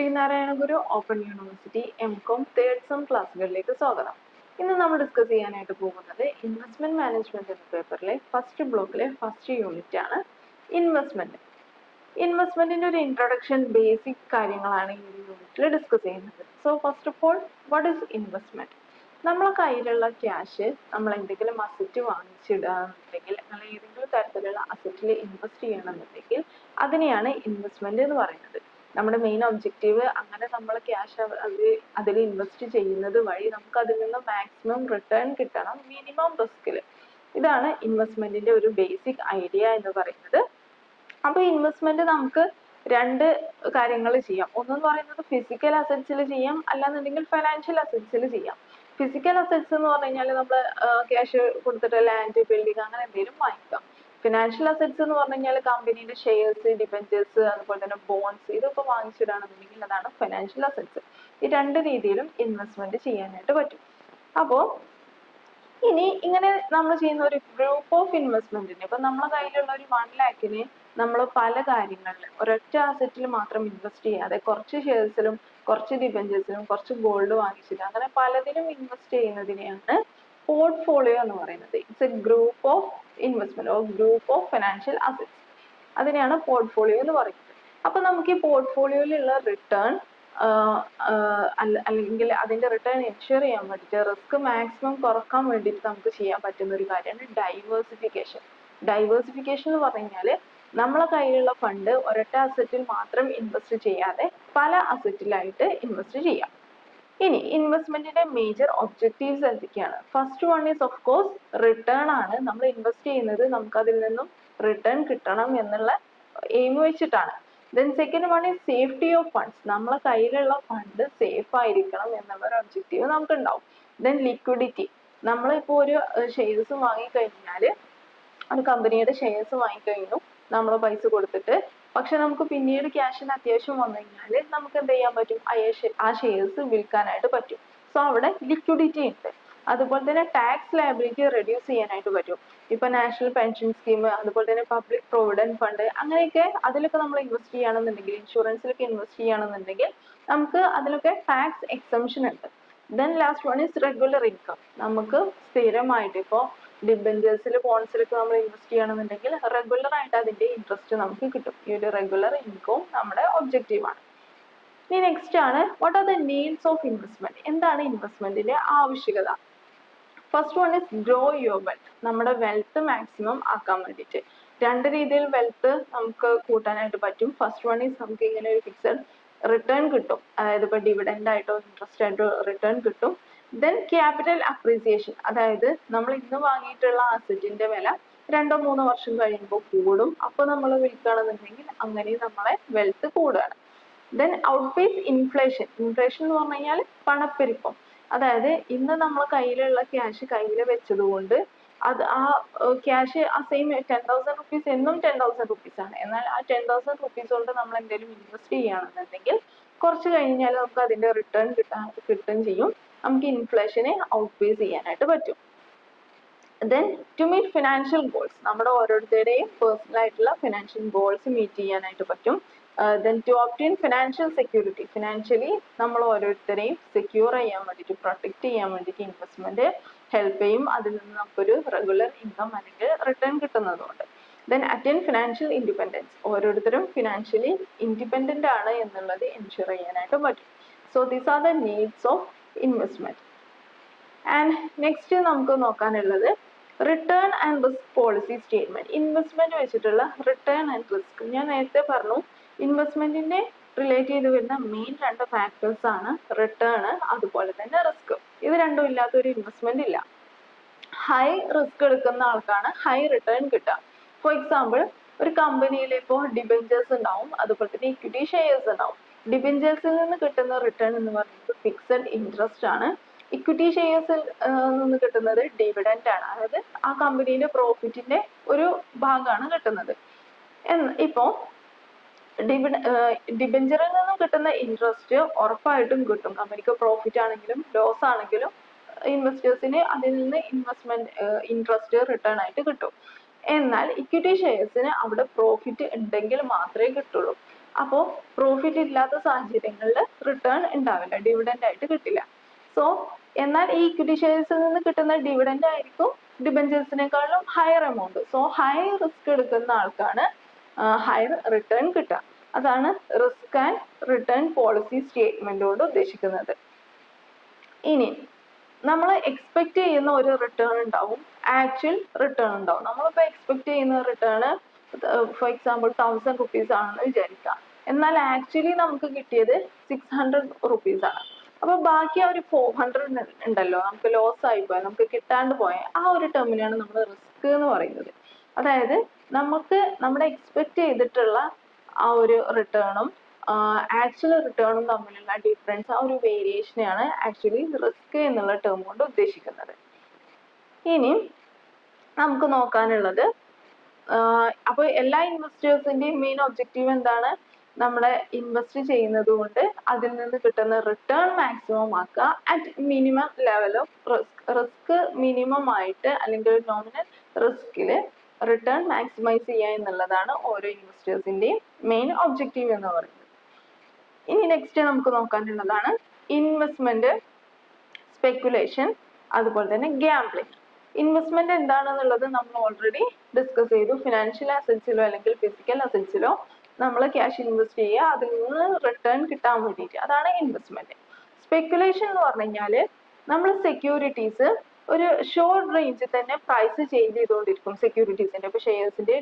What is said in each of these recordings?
ശ്രീനാരായണ ഗുരു open university എം.കോം third sem ക്ലാസ്സുകളിലേക്ക് സ്വാഗതം. ഇന്ന് നമ്മൾ ഡിസ്കസ് ചെയ്യാനായിട്ട് പോകുന്നത് ഇൻവെസ്റ്റ്മെന്റ് മാനേജ്മെന്റ് എന്ന പേപ്പറിലെ ഫസ്റ്റ് ബ്ലോക്കിലെ ഫസ്റ്റ് യൂണിറ്റ് ആണ് ഇൻവെസ്റ്റ്മെന്റ്. ഇൻവെസ്റ്റ്മെന്റിന്റെ ഒരു ഇൻട്രൊഡക്ഷൻ ബേസിക് കാര്യങ്ങളാണ് ഈ ഒരു യൂണിറ്റിൽ ഡിസ്കസ് ചെയ്യുന്നത്. So first of all, what is investment? നമ്മളെ കയ്യിലുള്ള ക്യാഷ് നമ്മൾ എന്തെങ്കിലും അസറ്റ് വാങ്ങിച്ചിടുകയാണെന്നുണ്ടെങ്കിൽ, അല്ലെങ്കിൽ ഏതെങ്കിലും തരത്തിലുള്ള അസറ്റിൽ ഇൻവെസ്റ്റ് ചെയ്യണമെന്നുണ്ടെങ്കിൽ അതിനെയാണ് ഇൻവെസ്റ്റ്മെന്റ് എന്ന് പറയുന്നത്. നമ്മുടെ മെയിൻ ഒബ്ജക്റ്റീവ് അങ്ങനെ നമ്മൾ ക്യാഷ് അതിൽ ഇൻവെസ്റ്റ് ചെയ്യുന്നത് വഴി നമുക്ക് അതിൽ നിന്ന് മാക്സിമം റിട്ടേൺ കിട്ടണം മിനിമം റിസ്കിൽ. ഇതാണ് ഇൻവെസ്റ്റ്മെന്റിന്റെ ഒരു ബേസിക് ഐഡിയ എന്ന് പറയുന്നത്. അപ്പൊ ഇൻവെസ്റ്റ്മെന്റ് നമുക്ക് രണ്ട് കാര്യങ്ങൾ ചെയ്യാം. ഒന്നെന്ന് പറയുന്നത് ഫിസിക്കൽ അസറ്റ്സിൽ ചെയ്യാം, അല്ലാന്നുണ്ടെങ്കിൽ ഫൈനാൻഷ്യൽ അസറ്റ്സിൽ ചെയ്യാം. ഫിസിക്കൽ അസറ്റ്സ് എന്ന് പറഞ്ഞു കഴിഞ്ഞാൽ നമ്മൾ ക്യാഷ് കൊടുത്തിട്ട് ലാൻഡ്, ബിൽഡിംഗ് അങ്ങനെ എന്തെങ്കിലും വാങ്ങിക്കാം. ഫിനാൻഷ്യൽ അസറ്റ്സ് എന്ന് പറഞ്ഞു കഴിഞ്ഞാൽ കമ്പനിയുടെ ഷെയർസ്, ഡിബെഞ്ചേഴ്സ്, അതുപോലെ തന്നെ ബോൺസ്, ഇതൊക്കെ വാങ്ങിച്ചിടാണെന്നുണ്ടെങ്കിൽ അതാണ് ഫിനാൻഷ്യൽ അസറ്റ്സ്. ഈ രണ്ട് രീതിയിലും ഇൻവെസ്റ്റ്മെന്റ് ചെയ്യാനായിട്ട് പറ്റും. അപ്പോ ഇനി ഇങ്ങനെ നമ്മൾ ചെയ്യുന്ന ഒരു ഗ്രൂപ്പ് ഓഫ് ഇൻവെസ്റ്റ്മെന്റിന്, ഇപ്പൊ നമ്മളെ കയ്യിലുള്ള ഒരു 1 lakhന് നമ്മൾ പല കാര്യങ്ങളിൽ ഒരൊറ്റ അസറ്റിൽ മാത്രം ഇൻവെസ്റ്റ് ചെയ്യാതെ കുറച്ച് ഷെയർസിലും കുറച്ച് ഡിബെഞ്ചേഴ്സിലും കുറച്ച് ഗോൾഡ് വാങ്ങിച്ചിട്ട് അങ്ങനെ പലതിലും ഇൻവെസ്റ്റ് ചെയ്യുന്നതിനെയാണ് പോർട്ട്ഫോളിയോ എന്ന് പറയുന്നത്. It's A group of investment or group of financial assets. അതിനെയാണ് പോർട്ട്ഫോളിയോ എന്ന് പറയുന്നത്. അപ്പൊ നമുക്ക് ഈ പോർട്ട്ഫോളിയോയിലുള്ള റിട്ടേൺ അല്ലെങ്കിൽ അതിന്റെ റിട്ടേൺ എൻഷുർ ചെയ്യാൻ വേണ്ടിയിട്ട്, റിസ്ക് മാക്സിമം കുറക്കാൻ വേണ്ടിയിട്ട് നമുക്ക് ചെയ്യാൻ പറ്റുന്ന ഒരു കാര്യമാണ് ഡൈവേഴ്സിഫിക്കേഷൻ. ഡൈവേഴ്സിഫിക്കേഷൻ എന്ന് പറഞ്ഞു കഴിഞ്ഞാൽ നമ്മളെ കയ്യിലുള്ള ഫണ്ട് ഒരൊറ്റ അസറ്റിൽ മാത്രം ഇൻവെസ്റ്റ് ചെയ്യാതെ പല അസറ്റിലായിട്ട് ഇൻവെസ്റ്റ് ചെയ്യാം. ഇനി ഇൻവെസ്റ്റ്മെന്റിന്റെ മേജർ ഒബ്ജക്റ്റീവ്സ് എന്തൊക്കെയാണ്? First one is of course return ആണ്. നമ്മൾ ഇൻവെസ്റ്റ് ചെയ്യുന്നത് നമുക്ക് അതിൽ നിന്നും റിട്ടേൺ കിട്ടണം എന്നുള്ള എയിം വെച്ചിട്ടാണ്. Then second one is safety of funds. നമ്മളെ കയ്യിലുള്ള ഫണ്ട് സേഫ് ആയിരിക്കണം എന്നുള്ള ഒരു ഒബ്ജക്റ്റീവ് നമുക്ക് ഉണ്ടാവും. Then liquidity. നമ്മളിപ്പോൾ ഒരു ഷെയർസ് വാങ്ങിക്കഴിഞ്ഞാൽ, ഒരു കമ്പനിയുടെ ഷെയർസ് വാങ്ങിക്കഴിഞ്ഞു നമ്മൾ പൈസ കൊടുത്തിട്ട്, പക്ഷെ നമുക്ക് പിന്നീട് ക്യാഷിന് അത്യാവശ്യം വന്നു കഴിഞ്ഞാൽ നമുക്ക് എന്ത് ചെയ്യാൻ പറ്റും? ആ ഷെയർസ് വിൽക്കാനായിട്ട് പറ്റും. സോ അവിടെ ലിക്വിഡിറ്റി ഉണ്ട്. അതുപോലെ തന്നെ ടാക്സ് ലയബിലിറ്റി റെഡ്യൂസ് ചെയ്യാനായിട്ട് പറ്റും. ഇപ്പൊ നാഷണൽ പെൻഷൻ സ്കീം, അതുപോലെ തന്നെ പബ്ലിക് പ്രൊവിഡന്റ് ഫണ്ട്, അങ്ങനെയൊക്കെ അതിലൊക്കെ നമ്മൾ ഇൻവെസ്റ്റ് ചെയ്യുകയാണെന്നുണ്ടെങ്കിൽ, ഇൻഷുറൻസിലൊക്കെ ഇൻവെസ്റ്റ് ചെയ്യുകയാണെന്നുണ്ടെങ്കിൽ നമുക്ക് അതിലൊക്കെ ടാക്സ് എക്സംഷൻ ഉണ്ട്. Then last one is regular income. നമുക്ക് സ്ഥിരമായിട്ട് ഇപ്പോൾ ഡിബെഞ്ചേഴ്സിൽ, ബോൺസിലൊക്കെ നമ്മൾ ഇൻവെസ്റ്റ് ചെയ്യണമെന്നുണ്ടെങ്കിൽ റെഗുലർ ആയിട്ട് അതിന്റെ ഇൻട്രസ്റ്റ് നമുക്ക് കിട്ടും. ഈ ഒരു റെഗുലർ ഇൻകം നമ്മുടെ ഒബ്ജക്റ്റീവ് ആണ്. ഇനി നെക്സ്റ്റ് ആണ് what are the needs of investment. എന്താണ് ഇൻവെസ്റ്റ്മെന്റിന്റെ ആവശ്യകത? First one is grow your wealth. നമ്മുടെ വെൽത്ത് മാക്സിമം ആക്കാൻ വേണ്ടിയിട്ട് രണ്ട് രീതിയിൽ വെൽത്ത് നമുക്ക് കൂട്ടാനായിട്ട് പറ്റും. ഫസ്റ്റ് വൺ ഈസ് നമുക്ക് ഇങ്ങനെ ഒരു ഫിക്സഡ് റിട്ടേൺ കിട്ടും, അതായത് ഇപ്പൊ ഡിവിഡൻഡ് ആയിട്ടോ ഇൻട്രസ്റ്റ് ആയിട്ടോ റിട്ടേൺ കിട്ടും. ദെൻ ക്യാപിറ്റൽ അപ്രീസിയേഷൻ, അതായത് നമ്മൾ ഇന്ന് വാങ്ങിയിട്ടുള്ള അസറ്റിന്റെ വില 2-3 വർഷം കഴിയുമ്പോൾ കൂടും. അപ്പൊ നമ്മൾ വിൽക്കുകയാണെന്നുണ്ടെങ്കിൽ അങ്ങനെ നമ്മളെ വെൽത്ത് കൂടുകയാണ്. Then ഔട്ട്പേസ് inflation. ഇൻഫ്ലേഷൻ എന്ന് പറഞ്ഞു കഴിഞ്ഞാൽ പണപ്പെരുപ്പം. അതായത് ഇന്ന് നമ്മൾ കയ്യിലുള്ള ക്യാഷ് കയ്യിൽ വെച്ചത് കൊണ്ട് അത് ആ ക്യാഷ് ആ സെയിം 10,000 റുപ്പീസ് എന്നും 10,000 റുപ്പീസ് ആണ്. എന്നാൽ ആ 10,000 റുപ്പീസ് കൊണ്ട് നമ്മൾ എന്തെങ്കിലും ഇൻവെസ്റ്റ് ചെയ്യുകയാണെന്നുണ്ടെങ്കിൽ കുറച്ച് കഴിഞ്ഞാൽ നമുക്ക് അതിന്റെ റിട്ടേൺ കിട്ടുകയും ചെയ്യും. നമുക്ക് ഇൻഫ്ലേഷനെ ഔട്ട്പേസ് ചെയ്യാനായിട്ട് പറ്റും. Then to meet financial goals. നമ്മുടെ ഓരോരുത്തരുടെയും പേഴ്സണൽ ആയിട്ടുള്ള ഫിനാൻഷ്യൽ ഗോൾസ് മീറ്റ് ചെയ്യാനായിട്ട് പറ്റും. Then to obtain financial security. Financially നമ്മൾ ഓരോരുത്തരെയും സെക്യൂർ ചെയ്യാൻ വേണ്ടിയിട്ട്, പ്രൊട്ടക്ട് ചെയ്യാൻ വേണ്ടിയിട്ട് ഇൻവെസ്റ്റ്മെന്റ് ഹെൽപ്പ് ചെയ്യും. അതിൽ നിന്ന് നമുക്കൊരു റെഗുലർ ഇൻകം അല്ലെങ്കിൽ റിട്ടേൺ കിട്ടുന്നതുകൊണ്ട്. Then attain financial independence. ഓരോരുത്തരും ഫിനാൻഷ്യലി ഇൻഡിപെൻഡന്റ് ആണ് എന്നുള്ളത് എൻഷുർ ചെയ്യാനായിട്ട് പറ്റും. So these are the needs of investment. And next നമുക്ക് നോക്കാനുള്ളത് return and risk policy statement. Investment വെച്ചിട്ടുള്ള റിട്ടേൺ ആൻഡ് റിസ്ക്. ഞാൻ നേരത്തെ പറഞ്ഞു, ഇൻവെസ്റ്റ്മെന്റിനെ റിലേറ്റ് ചെയ്ത് വരുന്ന മെയിൻ 2 ഫാക്ടേഴ്സ് ആണ് റിട്ടേൺ, അതുപോലെ തന്നെ റിസ്ക്. ഇത് രണ്ടും ഇല്ലാത്ത ഒരു ഇൻവെസ്റ്റ്മെന്റ് ഇല്ല. ഹൈ റിസ്ക് എടുക്കുന്ന ആൾക്കാണ് ഹൈ റിട്ടേൺ കിട്ടുക. ഫോർ എക്സാമ്പിൾ, ഒരു കമ്പനിയിൽ ഇപ്പോൾ ഡിബെഞ്ചേഴ്സ് ഉണ്ടാവും, അതുപോലെ തന്നെ ഇക്വിറ്റി ഷെയർസ് ഉണ്ടാവും. ഡിബെഞ്ചേഴ്സിൽ നിന്ന് കിട്ടുന്ന റിട്ടേൺ എന്ന് പറയുന്നത് ഫിക്സഡ് ഇൻട്രസ്റ്റ് ആണ്. ഇക്വിറ്റി ഷെയർസിൽ നിന്ന് കിട്ടുന്നത് ഡിവിഡൻഡ് ആണ്, അതായത് ആ കമ്പനിയുടെ പ്രോഫിറ്റിന്റെ ഒരു ഭാഗമാണ് കിട്ടുന്നത്. ഇപ്പോ ഡിബെഞ്ചറിൽ നിന്നും കിട്ടുന്ന ഇൻട്രസ്റ്റ് ഉറപ്പായിട്ടും കിട്ടും. കമ്പനിക്ക് പ്രോഫിറ്റ് ആണെങ്കിലും ലോസ് ആണെങ്കിലും ഇൻവെസ്റ്റേഴ്സിന് അതിൽ നിന്ന് ഇൻട്രസ്റ്റ് റിട്ടേൺ ആയിട്ട് കിട്ടും. എന്നാൽ ഇക്വിറ്റി ഷെയർസിന് അവിടെ പ്രോഫിറ്റ് ഉണ്ടെങ്കിൽ മാത്രമേ കിട്ടുള്ളൂ. അപ്പോൾ പ്രോഫിറ്റ് ഇല്ലാത്ത സാഹചര്യങ്ങളിൽ റിട്ടേൺ ഉണ്ടാവില്ല, ഡിവിഡൻഡ് ആയിട്ട് കിട്ടില്ല. സോ എന്നാൽ ഈ ഇക്വിറ്റി ഷെയർസിൽ നിന്ന് കിട്ടുന്ന ഡിവിഡൻഡ് ആയിരിക്കും ഡിബഞ്ചേഴ്സിനേക്കാളും higher amount. So high risk എടുക്കുന്ന ആൾക്കാണ് ഹയർ റിട്ടേൺ കിട്ടുക. അതാണ് risk and return policy statement കൊണ്ട് ഉദ്ദേശിക്കുന്നത്. ഇനി നമ്മൾ എക്സ്പെക്ട് ചെയ്യുന്ന ഒരു റിട്ടേൺ ഉണ്ടാവും, ആക്ച്വൽ റിട്ടേൺ ഉണ്ടാവും. നമ്മളിപ്പോൾ എക്സ്പെക്ട് ചെയ്യുന്ന റിട്ടേൺ ഫോർ എക്സാമ്പിൾ 1000 റുപ്പീസ് ആണെന്ന് വിചാരിക്കാം, എന്നാൽ ആക്ച്വലി നമുക്ക് കിട്ടിയത് 600 റുപ്പീസ് ആണ്. അപ്പൊ ബാക്കി ആ ഒരു 400 ഉണ്ടല്ലോ, നമുക്ക് ലോസ് ആയി പോയ, നമുക്ക് കിട്ടാണ്ട് പോയ ആ ഒരു ടേമിനാണ് നമ്മൾ റിസ്ക് എന്ന് പറയുന്നത്. അതായത് നമുക്ക് നമ്മുടെ എക്സ്പെക്ട് ചെയ്തിട്ടുള്ള ആ ഒരു റിട്ടേണും ആക്ച്വൽ റിട്ടേണും തമ്മിലുള്ള ഡിഫറൻസ്, ആ ഒരു വേരിയേഷനെയാണ് ആക്ച്വലി റിസ്ക് എന്നുള്ള ടേം കൊണ്ട് ഉദ്ദേശിക്കുന്നത്. ഇനി നമുക്ക് നോക്കാനുള്ളത്, അപ്പോൾ എല്ലാ ഇൻവെസ്റ്റേഴ്സിന്റെയും മെയിൻ ഒബ്ജക്റ്റീവ് എന്താണ്? നമ്മളെ ഇൻവെസ്റ്റ് ചെയ്യുന്നത് കൊണ്ട് അതിൽ നിന്ന് കിട്ടുന്ന റിട്ടേൺ മാക്സിമം ആക്കുക at minimum level of risk. Risk minimum ആയിട്ട് അല്ലെങ്കിൽ നോമിനൽ റിസ്കിൽ റിട്ടേൺ മാക്സിമൈസ് ചെയ്യുക എന്നുള്ളതാണ് ഓരോ ഇൻവെസ്റ്റേഴ്സിന്റെയും മെയിൻ ഒബ്ജക്റ്റീവ് എന്ന് പറയുന്നത്. ഇനി നെക്സ്റ്റ് നമുക്ക് നോക്കാനുള്ളതാണ് ഇൻവെസ്റ്റ്മെന്റ്, സ്പെക്കുലേഷൻ, അതുപോലെ തന്നെ ഗ്യാംബ്ലിംഗ്. ഇൻവെസ്റ്റ്മെന്റ് എന്താണെന്നുള്ളത് നമ്മൾ ഓൾറെഡി ഡിസ്കസ് ചെയ്തു. ഫിനാൻഷ്യൽ അസറ്റ്സിലോ അല്ലെങ്കിൽ ഫിസിക്കൽ അസറ്റ്സിലോ നമ്മൾ ക്യാഷ് ഇൻവെസ്റ്റ് ചെയ്യുക, അതിൽ നിന്ന് റിട്ടേൺ കിട്ടാൻ വേണ്ടിയിട്ട്, അതാണ് ഇൻവെസ്റ്റ്മെന്റ്. സ്പെക്കുലേഷൻ എന്ന് പറഞ്ഞു കഴിഞ്ഞാൽ നമ്മൾ സെക്യൂരിറ്റീസ് ഒരു ഷോർട്ട് റേഞ്ചിൽ തന്നെ പ്രൈസ് ചേഞ്ച് ചെയ്തുകൊണ്ടിരിക്കും. സെക്യൂരിറ്റീസിന്റെ, ഇപ്പൊ ഷെയർസിന്റെ,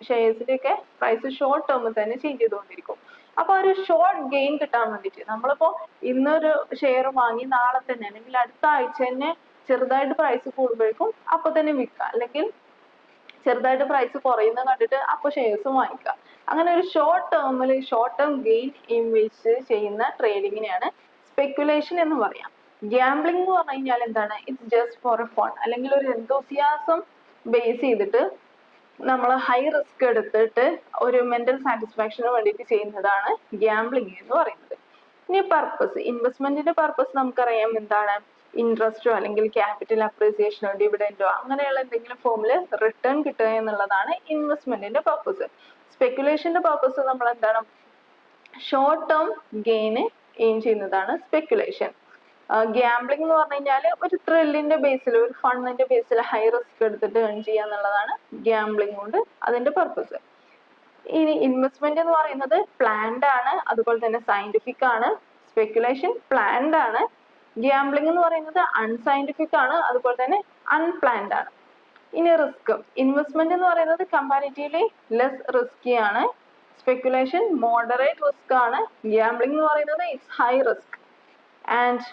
ഷെയർസിന്റെ ഒക്കെ പ്രൈസ് ഷോർട്ട് ടേമിൽ തന്നെ ചേഞ്ച് ചെയ്തുകൊണ്ടിരിക്കും. അപ്പൊ ഒരു ഷോർട്ട് ഗെയിൻ കിട്ടാൻ വേണ്ടിയിട്ട് നമ്മളിപ്പോ ഇന്നൊരു ഷെയർ വാങ്ങി നാളെ തന്നെ അല്ലെങ്കിൽ അടുത്ത ആഴ്ച തന്നെ ചെറുതായിട്ട് പ്രൈസ് കൂടുമ്പോഴേക്കും അപ്പൊ തന്നെ വിൽക്കുക, അല്ലെങ്കിൽ ചെറുതായിട്ട് പ്രൈസ് കുറയുന്ന കണ്ടിട്ട് അപ്പൊ ഷെയർസ് വാങ്ങിക്കുക. അങ്ങനെ ഒരു ഷോർട്ട് ടേമിൽ ഷോർട്ട് ടേം ഗെയിൻ ഇൻവെസ്റ്റ് ചെയ്യുന്ന ട്രേഡിങ്ങിനെയാണ് സ്പെക്കുലേഷൻ എന്ന് പറയാം. ഗ്യാംബ്ലിംഗ് എന്ന് പറഞ്ഞു കഴിഞ്ഞാൽ എന്താണ്? It's just for A fun, അല്ലെങ്കിൽ ഒരു എന്തോസിയാസം ബേസ് ചെയ്തിട്ട് നമ്മൾ ഹൈ റിസ്ക് എടുത്തിട്ട് ഒരു മെന്റൽ സാറ്റിസ്ഫാക്ഷന് വേണ്ടിയിട്ട് ചെയ്യുന്നതാണ് ഗ്യാംബ്ലിംഗ് എന്ന് പറയുന്നത്. ഇനി പർപ്പസ്, ഇൻവെസ്റ്റ്മെന്റിന്റെ പർപ്പസ് നമുക്കറിയാം എന്താണ്? ഇൻട്രസ്റ്റോ അല്ലെങ്കിൽ ക്യാപിറ്റൽ അപ്രീസിയേഷനോ ഡിവിഡൻഡോ അങ്ങനെയുള്ള എന്തെങ്കിലും ഫോമിൽ റിട്ടേൺ കിട്ടുക എന്നുള്ളതാണ് ഇൻവെസ്റ്റ്മെന്റിന്റെ പർപ്പസ്. സ്പെക്കുലേഷന്റെ പർപ്പസ് നമ്മൾ എന്താണ്? ഷോർട്ട് ടേം ഗെയിന് എയിം ചെയ്യുന്നതാണ് സ്പെക്കുലേഷൻ. ഗ്യാംബ്ലിംഗ് എന്ന് പറഞ്ഞു കഴിഞ്ഞാൽ ഒരു ത്രില്ലിന്റെ ബേസിൽ, ഒരു ഫണ്ടിന്റെ ബേസിൽ ഹൈ റിസ്ക് എടുത്തിട്ട് ഏൺ ചെയ്യുക എന്നുള്ളതാണ് ഗ്യാംബ്ലിംഗ് കൊണ്ട് അതിന്റെ പർപ്പസ്. ഇനി ഇൻവെസ്റ്റ്മെന്റ് എന്ന് പറയുന്നത് പ്ലാൻഡ് ആണ്, അതുപോലെ തന്നെ സയന്റിഫിക് ആണ്. സ്പെക്കുലേഷൻ പ്ലാൻഡ് ആണ്. ഗ്യാംബ്ലിംഗ് എന്ന് പറയുന്നത് അൺസയന്റിഫിക് ആണ്, അതുപോലെ തന്നെ അൺപ്ലാൻഡ് ആണ്. ഇനി റിസ്ക്, ഇൻവെസ്റ്റ്മെന്റ് എന്ന് പറയുന്നത് കമ്പാരിറ്റീവ്ലി ലെസ് റിസ്കി ആണ്. സ്പെക്കുലേഷൻ മോഡറേറ്റ് റിസ്ക് ആണ്. ഗ്യാംബ്ലിംഗ് എന്ന് പറയുന്നത് it's high risk. And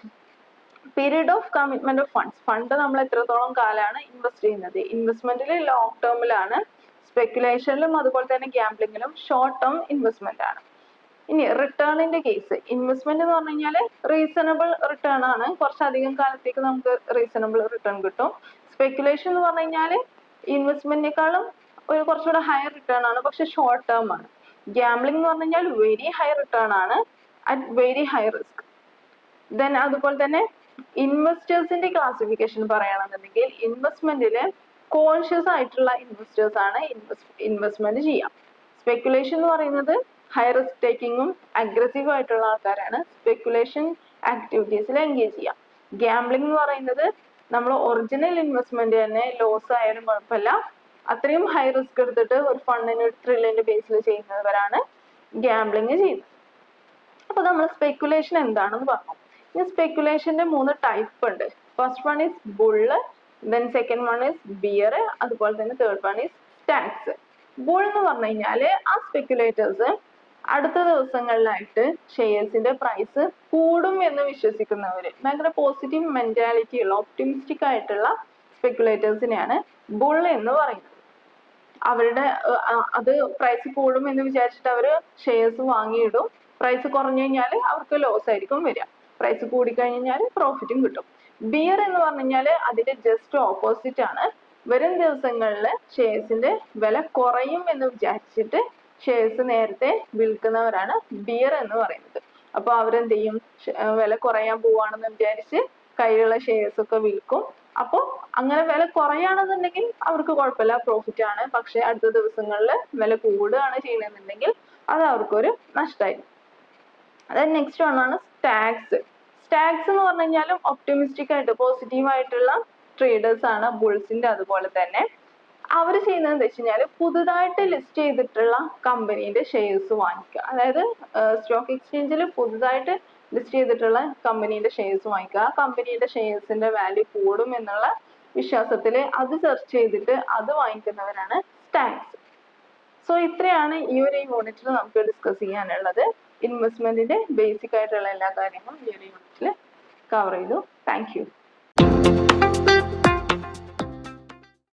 period of commitment of funds, fund നമ്മൾ എത്രത്തോളം കാലമാണ് ഇൻവെസ്റ്റ് ചെയ്യുന്നത്? ഇൻവെസ്റ്റ്മെന്റിൽ ലോങ് ടേമിലാണ്, സ്പെക്കുലേഷനിലും അതുപോലെ തന്നെ ഗ്യാംബ്ലിംഗിലും ഷോർട്ട് ടേം ഇൻവെസ്റ്റ്മെന്റ് ആണ്. ഇനി റിട്ടേണിന്റെ കേസ്, ഇൻവെസ്റ്റ്മെന്റ് എന്ന് പറഞ്ഞു കഴിഞ്ഞാൽ റീസണബിൾ റിട്ടേൺ ആണ്, കുറച്ചധികം കാലത്തേക്ക് നമുക്ക് റീസണബിൾ റിട്ടേൺ കിട്ടും. സ്പെക്കുലേഷൻ എന്ന് പറഞ്ഞു കഴിഞ്ഞാൽ ഇൻവെസ്റ്റ്മെന്റിനേക്കാളും ഒരു കുറച്ചുകൂടെ ഹയർ റിട്ടേൺ ആണ്, പക്ഷെ ഷോർട്ട് ടേം ആണ്. ഗ്യാംബ്ലിംഗ് എന്ന് പറഞ്ഞു കഴിഞ്ഞാൽ വെരി ഹൈ റിട്ടേൺ ആണ് at very high risk. Then അതുപോലെ തന്നെ ഇൻവെസ്റ്റേഴ്സിന്റെ ക്ലാസിഫിക്കേഷൻ പറയുകയാണെന്നുണ്ടെങ്കിൽ ഇൻവെസ്റ്റ്മെന്റില് കോൺഷ്യസ് ആയിട്ടുള്ള ഇൻവെസ്റ്റേഴ്സ് ആണ് ഇൻവെസ്റ്റ്മെന്റ് ചെയ്യാം. സ്പെക്കുലേഷൻ എന്ന് പറയുന്നത് ഹൈ റിസ്ക് ടേക്കിങ്ങും അഗ്രസീവ് ആയിട്ടുള്ള ആൾക്കാരാണ് സ്പെക്കുലേഷൻ ആക്ടിവിറ്റീസിൽ എൻഗേജ് ചെയ്യാം. ഗ്യാംബ്ലിംഗ് എന്ന് പറയുന്നത് നമ്മൾ ഒറിജിനൽ ഇൻവെസ്റ്റ്മെന്റ് തന്നെ ലോസ് ആയാലും കുഴപ്പമില്ല, അത്രയും ഹൈ റിസ്ക് എടുത്തിട്ട് ഒരു ഫണ്ടിന് ത്രില്ലിന്റെ ബേസിൽ ചെയ്യുന്നവരാണ് ഗ്യാംബ്ലിംഗ് ചെയ്യുന്നത്. അപ്പൊ നമ്മൾ സ്പെക്കുലേഷൻ എന്താണെന്ന് പറഞ്ഞു. ഈ സ്പെക്കുലേഷന്റെ 3 ടൈപ്പ് ഉണ്ട്. First one is bull, then second one is bear, അതുപോലെ തന്നെ third one is stags. Bull എന്ന് പറഞ്ഞു കഴിഞ്ഞാല് ആ സ്പെക്കുലേറ്റേഴ്സ് അടുത്ത ദിവസങ്ങളിലായിട്ട് ഷെയർസിന്റെ പ്രൈസ് കൂടും എന്ന് വിശ്വസിക്കുന്നവര്, ഭയങ്കര പോസിറ്റീവ് മെന്റാലിറ്റി ഉള്ള ഒപ്റ്റിമിസ്റ്റിക് ആയിട്ടുള്ള സ്പെക്കുലേറ്റേഴ്സിനെയാണ് ബുൾ എന്ന് പറയുന്നത്. അവരുടെ അത് പ്രൈസ് കൂടും എന്ന് വിചാരിച്ചിട്ട് അവര് ഷെയർസ് വാങ്ങിയിടും. പ്രൈസ് കുറഞ്ഞു കഴിഞ്ഞാൽ അവർക്ക് ലോസ് ആയിരിക്കും വരിക, പ്രൈസ് കൂടിക്കഴിഞ്ഞാൽ പ്രോഫിറ്റും കിട്ടും. ബിയർ എന്ന് പറഞ്ഞു കഴിഞ്ഞാൽ അതിന്റെ ജസ്റ്റ് ഓപ്പോസിറ്റ് ആണ്. വരും ദിവസങ്ങളിൽ ഷെയർസിന്റെ വില കുറയും എന്ന് വിചാരിച്ചിട്ട് ഷെയർസ് നേരത്തെ വിൽക്കുന്നവരാണ് ബിയർ എന്ന് പറയുന്നത്. അപ്പൊ അവരെന്ത് ചെയ്യും? വില കുറയാൻ പോവാണെന്ന് വിചാരിച്ച് കയ്യിലുള്ള ഷെയർസ് ഒക്കെ വിൽക്കും. അപ്പോൾ അങ്ങനെ വില കുറയാണെന്നുണ്ടെങ്കിൽ അവർക്ക് കുഴപ്പമില്ല, പ്രോഫിറ്റ് ആണ്. പക്ഷെ അടുത്ത ദിവസങ്ങളിൽ വില കൂടുകയാണ് ചെയ്യണമെന്നുണ്ടെങ്കിൽ അത് അവർക്കൊരു നഷ്ടമായിരിക്കും. അതായത് നെക്സ്റ്റ് ആണ് സ്റ്റാക്സ്. സ്റ്റാക്സ് എന്ന് പറഞ്ഞു കഴിഞ്ഞാലും ഒപ്റ്റിമിസ്റ്റിക് ആയിട്ട് പോസിറ്റീവ് ആയിട്ടുള്ള ട്രേഡേഴ്സ് ആണ്, ബുൾസിന്റെ അതുപോലെ തന്നെ. അവർ ചെയ്യുന്നത് എന്താ വെച്ച് കഴിഞ്ഞാൽ പുതുതായിട്ട് ലിസ്റ്റ് ചെയ്തിട്ടുള്ള കമ്പനീന്റെ ഷെയർസ് വാങ്ങിക്കുക. അതായത് സ്റ്റോക്ക് എക്സ്ചേഞ്ചിൽ പുതുതായിട്ട് ലിസ്റ്റ് ചെയ്തിട്ടുള്ള കമ്പനീന്റെ ഷെയർസ് വാങ്ങിക്കുക. ആ കമ്പനീന്റെ ഷെയർസിന്റെ വാല്യൂ കൂടും എന്നുള്ള വിശ്വാസത്തിൽ അത് സെർച്ച് ചെയ്തിട്ട് അത് വാങ്ങിക്കുന്നവരാണ് സ്റ്റാക്സ്. സോ ഇത്രയാണ് ഈ ഒരു യൂണിറ്റിൽ നമുക്ക് ഡിസ്കസ് ചെയ്യാനുള്ളത്. ഇൻവെസ്റ്റ്മെന്റിന്റെ ബേസിക് ആയിട്ടുള്ള എല്ലാ കാര്യങ്ങളും ഈ ഒരു യൂണിറ്റിൽ കവർ ചെയ്തു. Thank you.